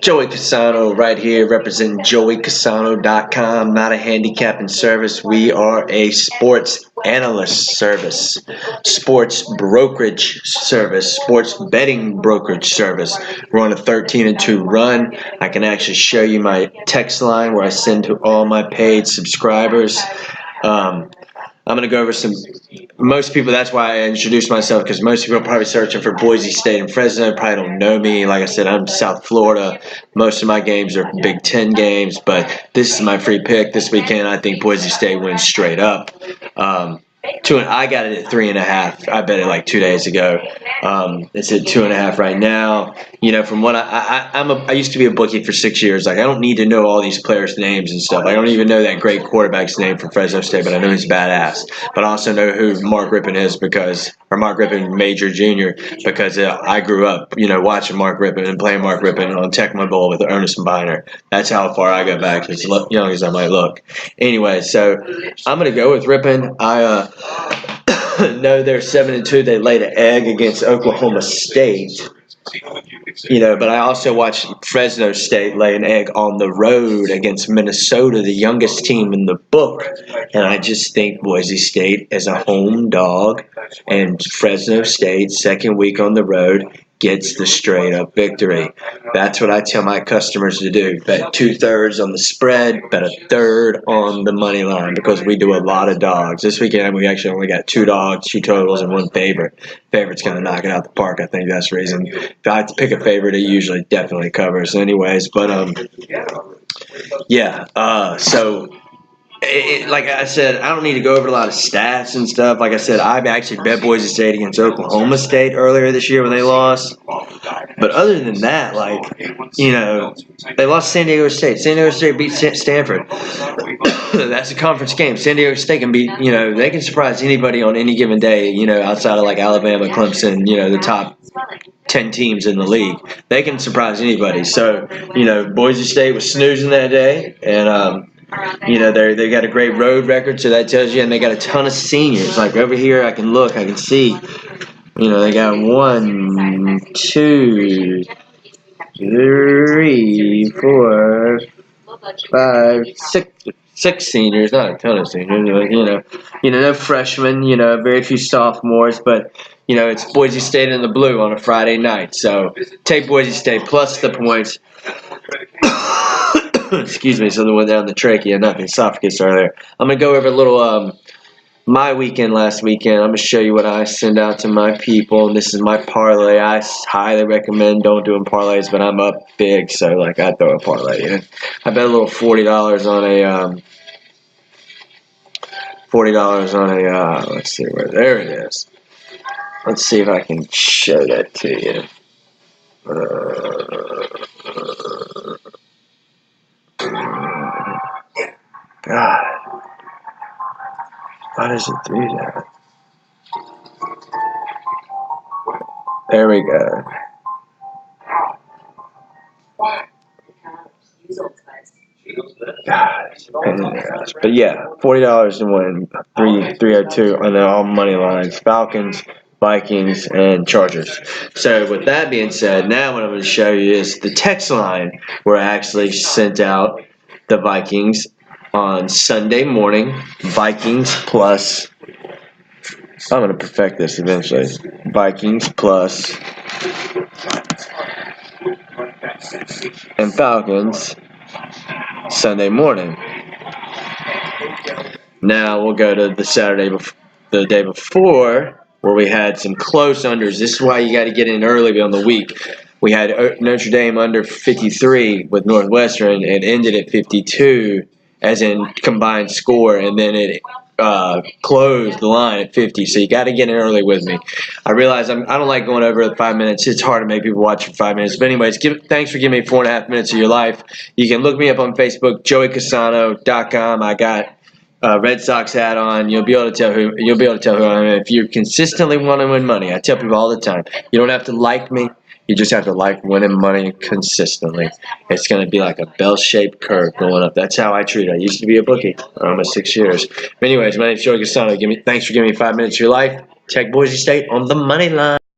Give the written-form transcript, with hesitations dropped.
Joey Cassano right here representing JoeyCassano.com. Not a handicapping service. We are a sports analyst service, sports brokerage service, sports betting brokerage service. We're on a 13-2 run. I can actually show you my text line where I send to all my paid subscribers. I'm going to go over most people, that's why I introduced myself, because most people are probably searching for Boise State and Fresno, probably don't know me. Like I said, I'm South Florida. Most of my games are Big Ten games, but this is my free pick this weekend. I think Boise State wins straight up. I got it at 3.5. I bet it like 2 days ago. It's at 2.5 right now. You know, from what I used to be a bookie for 6 years. Like, I don't need to know all these players' names and stuff. I don't even know that great quarterback's name for Fresno State, but I know he's badass. But I also know who Mark Rippon is or Mark Rippon Major Jr. because I grew up, watching Mark Rippon and playing Mark Rippon on Tecmo Bowl with Ernest Biner. That's how far I go back, as young as I might look. Anyway, so I'm going to go with Rippon. I know they're 7-2. They laid an egg against Oklahoma State. But I also watched Fresno State lay an egg on the road against Minnesota, the youngest team in the book. And I just think Boise State is a home dog, and Fresno State, second week on the road, gets the straight-up victory. That's what I tell my customers to do. Bet 2/3 on the spread, bet 1/3 on the money line, because we do a lot of dogs. This weekend, we actually only got 2 dogs, 2 totals, and 1 favorite. Favorite's going to knock it out the park. I think that's the reason. If I have to pick a favorite, it usually definitely covers anyways. But, so... like I said, I don't need to go over a lot of stats and stuff. Like I said, I actually bet Boise State against Oklahoma State earlier this year when they lost. But other than that, they lost San Diego State. San Diego State beat Stanford. That's a conference game. San Diego State can beat, they can surprise anybody on any given day, outside of like Alabama, Clemson, the top 10 teams in the league. They can surprise anybody. So, Boise State was snoozing that day, and they got a great road record, so that tells you, and they got a ton of seniors. Like over here, I can see, they got 1, 2, 3, 4, 5, 6 seniors, not a ton of seniors, no freshmen, very few sophomores, but, it's Boise State in the blue on a Friday night. So take Boise State plus the points. Excuse me, something went down the trachea, not the esophagus earlier. I'm going to go over a little my weekend last weekend. I'm going to show you what I send out to my people. And this is my parlay. I highly recommend don't doing parlays, but I'm up big, so I throw a parlay in. I bet a little $40 on a let's see where, there it is. Let's see if I can show that to you. God, why does it do that? There we go. God, but yeah, $40 to win 302 on the all money lines. Falcons, Vikings, and Chargers. So with that being said, now what I'm going to show you is the text line where I actually sent out the Vikings on Sunday morning. Vikings plus, I'm going to perfect this eventually, Vikings plus and Falcons Sunday morning. Now we'll go to the day before, where we had some close unders. This is why you got to get in early on the week. We had Notre Dame under 53 with Northwestern and ended at 52 as in combined score, and then it closed the line at 50. So you got to get in early with me. I realize I don't like going over the 5 minutes. It's hard to make people watch for 5 minutes. But anyways, thanks for giving me 4.5 minutes of your life. You can look me up on Facebook, JoeyCassano.com. I got Red Sox hat on. You'll be able to tell who I am if you consistently want to win money. I tell people all the time, you don't have to like me. You just have to like winning money consistently. It's going to be like a bell-shaped curve going up. That's how I treat it. I used to be a bookie for almost 6 years. But anyways, my name is Joey Cassano. Thanks for giving me 5 minutes of your life. Take Boise State on the money line.